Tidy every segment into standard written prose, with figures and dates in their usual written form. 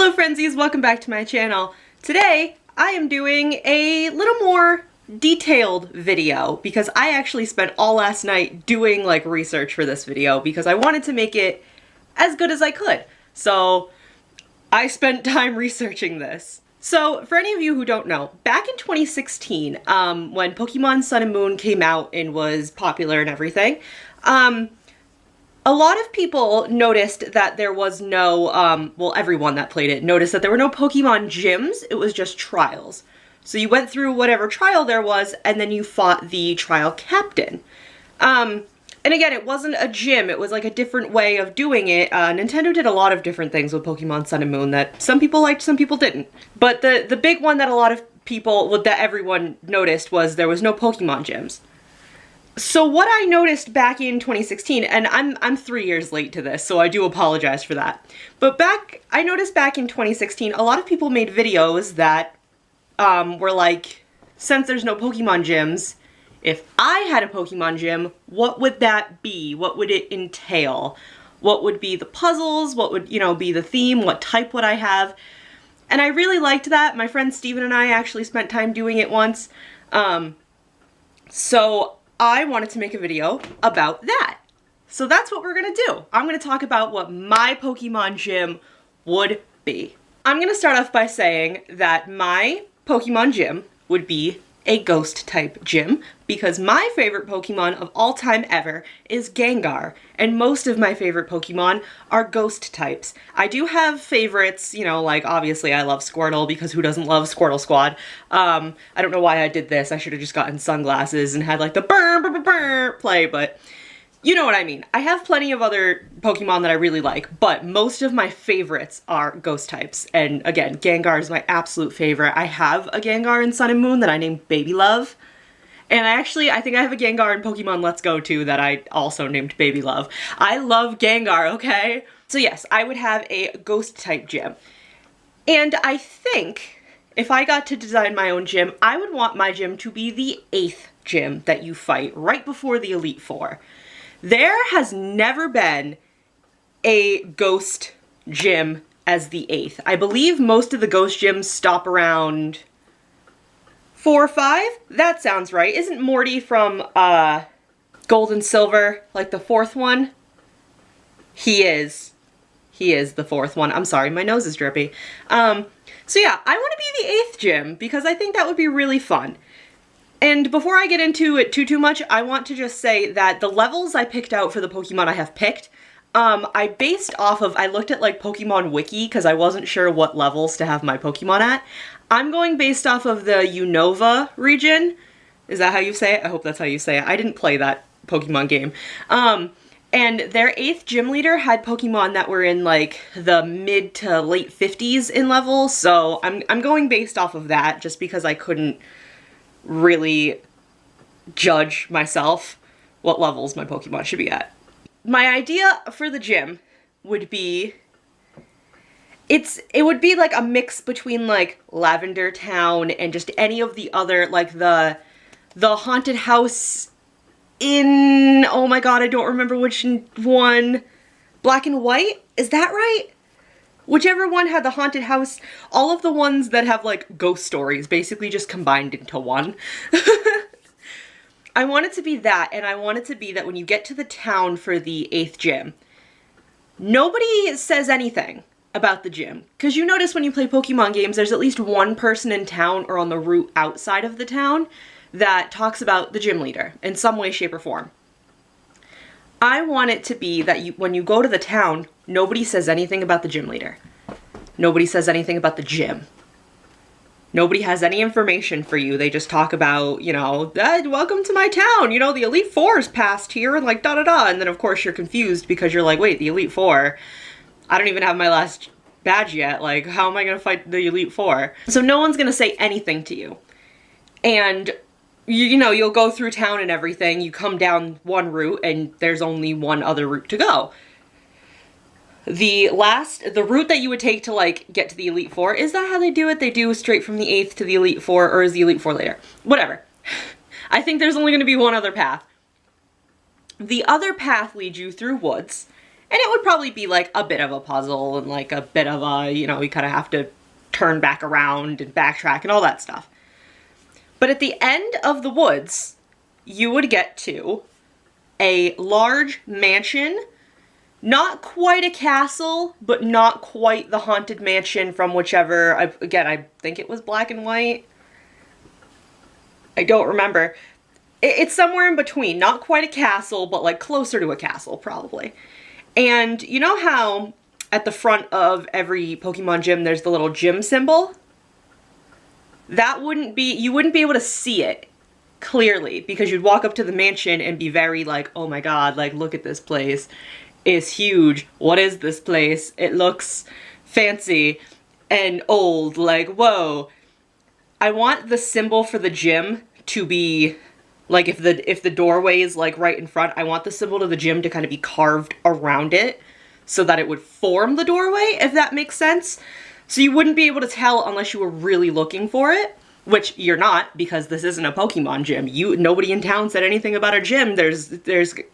Hello Friendzies, welcome back to my channel. Today I am doing a little more detailed video because I actually spent all last night doing like research for this video because I wanted to make it as good as I could. So I spent time researching this. So for any of you who don't know, back in 2016, when Pokemon Sun and Moon came out and was popular and everything, a lot of people noticed that there was no, well, everyone that played it noticed that there were no Pokemon gyms, it was just trials. So you went through whatever trial there was, and then you fought the trial captain. And again, it wasn't a gym, it was like a different way of doing it. Nintendo did a lot of different things with Pokemon Sun and Moon that some people liked, some people didn't. But the big one that a lot of people, well, that everyone noticed was there was no Pokemon gyms. So what I noticed back in 2016, and I'm 3 years late to this, so I do apologize for that. But I noticed back in 2016, a lot of people made videos that were like, since there's no Pokemon gyms, if I had a Pokemon gym, what would that be? What would it entail? What would be the puzzles? What would, you know, be the theme? What type would I have? And I really liked that. My friend Steven and I actually spent time doing it once. So I wanted to make a video about that. So that's what we're gonna do. I'm gonna talk about what my Pokemon gym would be. I'm gonna start off by saying that my Pokemon gym would be a ghost type gym because my favorite Pokemon of all time ever is Gengar, and most of my favorite Pokemon are ghost types. I do have favorites, you know, like obviously I love Squirtle because who doesn't love Squirtle Squad? I don't know why I did this. I should have just gotten sunglasses and had like the burr, burr, burr, burr play, but you know what I mean. I have plenty of other Pokemon that I really like, but most of my favorites are ghost types. And again, Gengar is my absolute favorite. I have a Gengar in Sun and Moon that I named Baby Love. And I think I have a Gengar in Pokemon Let's Go too that I also named Baby Love. I love Gengar, okay? So yes, I would have a ghost type gym. And I think if I got to design my own gym, I would want my gym to be the 8th gym that you fight right before the Elite Four. There has never been a ghost gym as the 8th. I believe most of the ghost gyms stop around 4 or 5? That sounds right. Isn't Morty from Gold and Silver like the 4th one? He is. He is the 4th one. I'm sorry, my nose is drippy. So yeah, I want to be the 8th gym because I think that would be really fun. And before I get into it too much, I want to just say that the levels I picked out for the Pokemon I have picked, I based off of, I looked at like Pokemon Wiki because I wasn't sure what levels to have my Pokemon at. I'm going based off of the Unova region. Is that how you say it? I hope that's how you say it. I didn't play that Pokemon game. And their 8th gym leader had Pokemon that were in like the mid to late 50s in level, so I'm going based off of that just because I couldn't really judge myself what levels my Pokemon should be at. My idea for the gym would be, it would be like a mix between like Lavender Town and just any of the other, like the haunted house in, oh my god, I don't remember which one, Black and White? Is that right? Whichever one had the haunted house, all of the ones that have like ghost stories basically just combined into one. I want it to be that, and I want it to be that when you get to the town for the 8th gym, nobody says anything about the gym. Because you notice when you play Pokemon games, there's at least one person in town or on the route outside of the town that talks about the gym leader in some way, shape, or form. I want it to be that when you go to the town, nobody says anything about the gym leader. Nobody says anything about the gym. Nobody has any information for you. They just talk about, you know, welcome to my town, you know, the Elite Four's passed here, and like da-da-da, and then of course you're confused because you're like, wait, the Elite Four? I don't even have my last badge yet, like, how am I gonna fight the Elite Four? So no one's gonna say anything to you. And you know, you'll go through town and everything, you come down one route and there's only one other route to go. The route that you would take to like get to the Elite Four, is that how they do it? They do straight from the 8th to the Elite Four, or is the Elite Four later? Whatever. I think there's only gonna be one other path. The other path leads you through woods, And it would probably be like a bit of a puzzle and like a bit of a, you know, you kind of have to turn back around and backtrack and all that stuff. But at the end of the woods, you would get to a large mansion, not quite a castle, but not quite the haunted mansion from whichever, again, I think it was black and white. I don't remember. It's somewhere in between, not quite a castle, but like closer to a castle probably. And you know how at the front of every Pokemon gym there's the little gym symbol? That wouldn't be, you wouldn't be able to see it clearly because you'd walk up to the mansion and be very like, oh my god, like look at this place. It's huge. What is this place? It looks fancy and old, like whoa. I want the symbol for the gym to be like if the doorway is like right in front, I want the symbol to the gym to kind of be carved around it so that it would form the doorway, if that makes sense. So you wouldn't be able to tell unless you were really looking for it, which you're not because this isn't a Pokemon gym. Nobody in town said anything about a gym.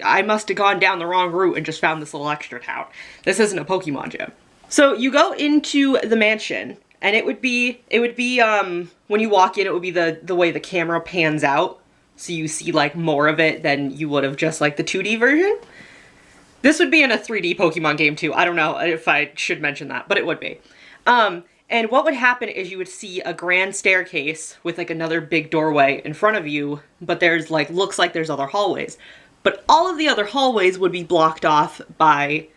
I must have gone down the wrong route and just found this little extra town. This isn't a Pokemon gym. So you go into the mansion and it would be when you walk in, it would be the way the camera pans out. So you see like more of it than you would have just like the 2D version. This would be in a 3D Pokemon game too. I don't know if I should mention that, but it would be. And what would happen is you would see a grand staircase with like another big doorway in front of you, but there's like, looks like there's other hallways. But all of the other hallways would be blocked off by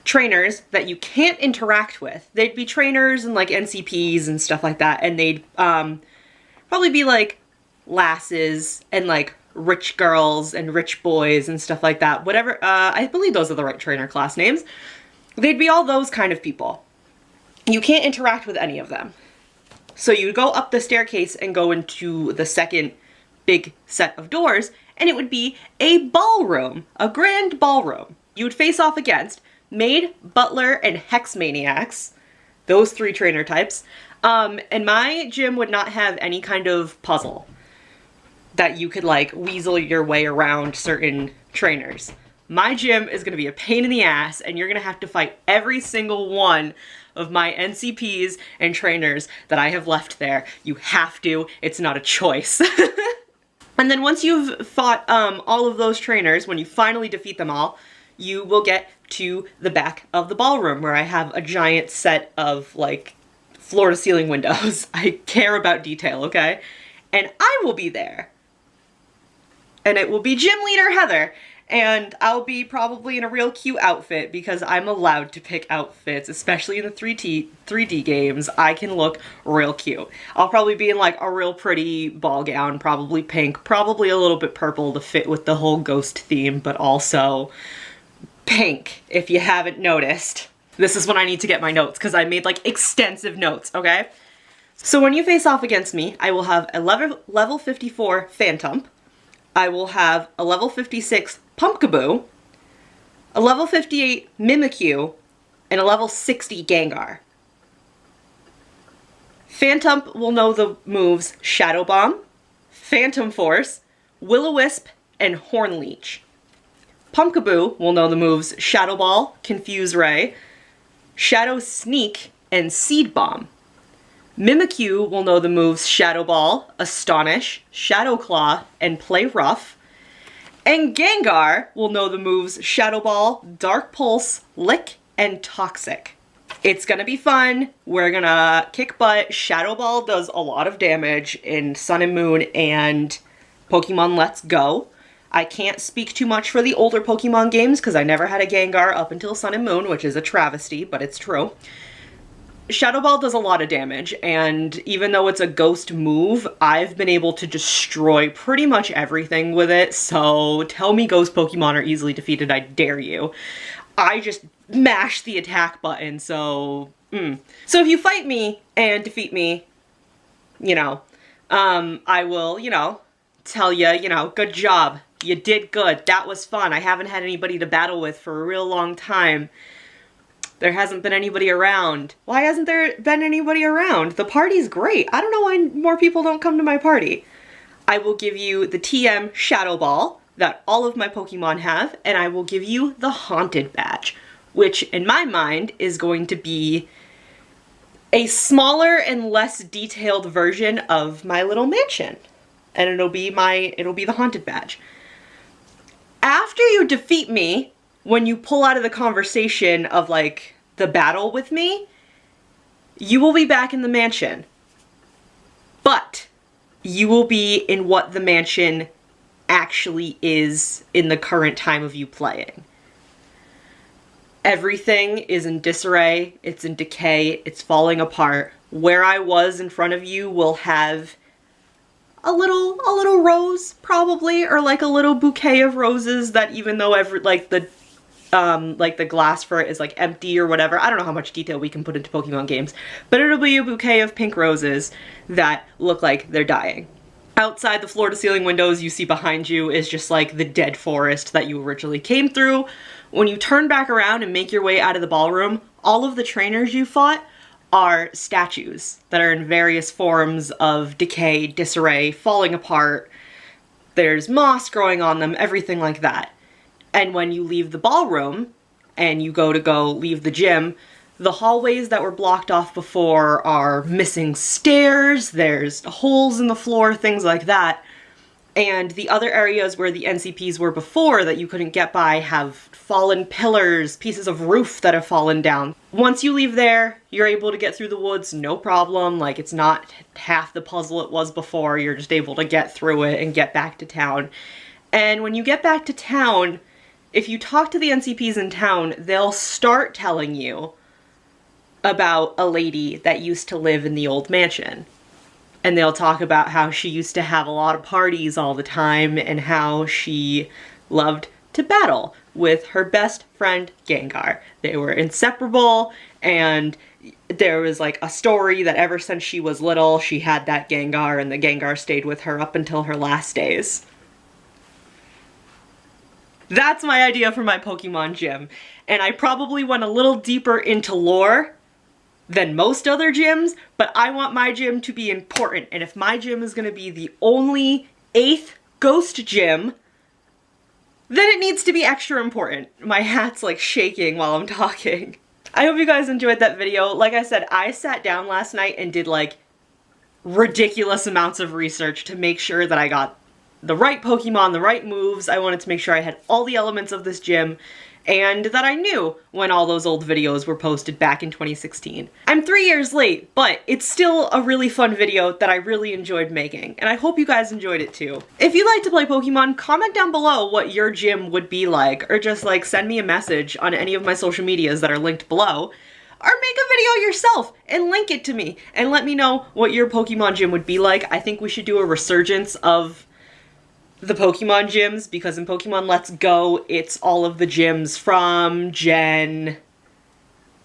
trainers that you can't interact with. They'd be trainers and like NCPs and stuff like that, and they'd probably be like lasses and like rich girls and rich boys and stuff like that. Whatever, I believe those are the right trainer class names. They'd be all those kind of people. You can't interact with any of them. So you go up the staircase and go into the second big set of doors, and it would be a ballroom, a grand ballroom. You would face off against Maid, Butler, and Hex Maniacs, those 3 trainer types. And my gym would not have any kind of puzzle that you could like weasel your way around certain trainers. My gym is gonna be a pain in the ass and you're gonna have to fight every single one of my NCPs and trainers that I have left there. You have to, it's not a choice. And then once you've fought all of those trainers, when you finally defeat them all, you will get to the back of the ballroom where I have a giant set of like floor to ceiling windows. I care about detail, okay? And I will be there. And it will be Gym Leader Heather. And I'll be probably in a real cute outfit because I'm allowed to pick outfits, especially in the 3D games. I can look real cute. I'll probably be in like a real pretty ball gown, probably pink, probably a little bit purple to fit with the whole ghost theme, but also pink, if you haven't noticed. This is when I need to get my notes because I made like extensive notes, okay? So when you face off against me, I will have a level 54 Phantump. I will have a level 56 Pumpkaboo, a level 58 Mimikyu, and a level 60 Gengar. Phantump will know the moves Shadow Bomb, Phantom Force, Will-O-Wisp, and Horn Leech. Pumpkaboo will know the moves Shadow Ball, Confuse Ray, Shadow Sneak, and Seed Bomb. Mimikyu will know the moves Shadow Ball, Astonish, Shadow Claw, and Play Rough. And Gengar will know the moves Shadow Ball, Dark Pulse, Lick, and Toxic. It's gonna be fun. We're gonna kick butt. Shadow Ball does a lot of damage in Sun and Moon and Pokemon Let's Go. I can't speak too much for the older Pokemon games because I never had a Gengar up until Sun and Moon, which is a travesty, but it's true. Shadow Ball does a lot of damage, and even though it's a ghost move, I've been able to destroy pretty much everything with it, so tell me ghost Pokemon are easily defeated, I dare you. I just mash the attack button, so... So if you fight me and defeat me, you know, I will, you know, tell you, you know, good job. You did good. That was fun. I haven't had anybody to battle with for a real long time. There hasn't been anybody around. Why hasn't there been anybody around? The party's great. I don't know why more people don't come to my party. I will give you the TM Shadow Ball, that all of my Pokemon have, and I will give you the Haunted Badge, which in my mind is going to be a smaller and less detailed version of my little mansion. And it'll be the Haunted Badge. After you defeat me, when you pull out of the conversation of like the battle with me, you will be back in the mansion. But you will be in what the mansion actually is in the current time of you playing. Everything is in disarray, it's in decay, it's falling apart. Where I was in front of you will have a little rose, probably, or like a little bouquet of roses that, even though the glass for it is like empty or whatever. I don't know how much detail we can put into Pokemon games, but it'll be a bouquet of pink roses that look like they're dying. Outside the floor-to-ceiling windows you see behind you is just like the dead forest that you originally came through. When you turn back around and make your way out of the ballroom, all of the trainers you fought are statues that are in various forms of decay, disarray, falling apart. There's moss growing on them, everything like that. And when you leave the ballroom and you go leave the gym, the hallways that were blocked off before are missing stairs, there's holes in the floor, things like that. And the other areas where the NCPs were before that you couldn't get by have fallen pillars, pieces of roof that have fallen down. Once you leave there, you're able to get through the woods, no problem. Like, it's not half the puzzle it was before. You're just able to get through it and get back to town. And when you get back to town, if you talk to the NCPs in town, they'll start telling you about a lady that used to live in the old mansion. And they'll talk about how she used to have a lot of parties all the time and how she loved to battle with her best friend Gengar. They were inseparable, and there was like a story that ever since she was little, she had that Gengar, and the Gengar stayed with her up until her last days. That's my idea for my Pokemon gym, and I probably went a little deeper into lore than most other gyms, but I want my gym to be important, and if my gym is going to be the only 8th ghost gym, then it needs to be extra important. My hat's like shaking while I'm talking. I hope you guys enjoyed that video. Like I said, I sat down last night and did like ridiculous amounts of research to make sure that I got the right Pokemon, the right moves. I wanted to make sure I had all the elements of this gym, and that I knew when all those old videos were posted back in 2016. I'm 3 years late, but it's still a really fun video that I really enjoyed making, and I hope you guys enjoyed it too. If you'd like to play Pokemon, comment down below what your gym would be like, or just like send me a message on any of my social medias that are linked below, or make a video yourself and link it to me, and let me know what your Pokemon gym would be like. I think we should do a resurgence of the Pokemon gyms, because in Pokemon Let's Go, it's all of the gyms from Gen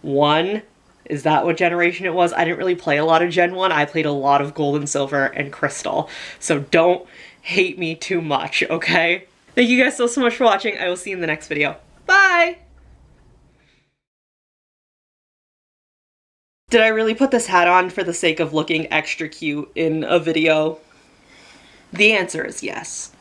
1. Is that what generation it was? I didn't really play a lot of Gen 1. I played a lot of Gold and Silver and Crystal. So don't hate me too much, okay? Thank you guys so much for watching. I will see you in the next video. Bye! Did I really put this hat on for the sake of looking extra cute in a video? The answer is yes.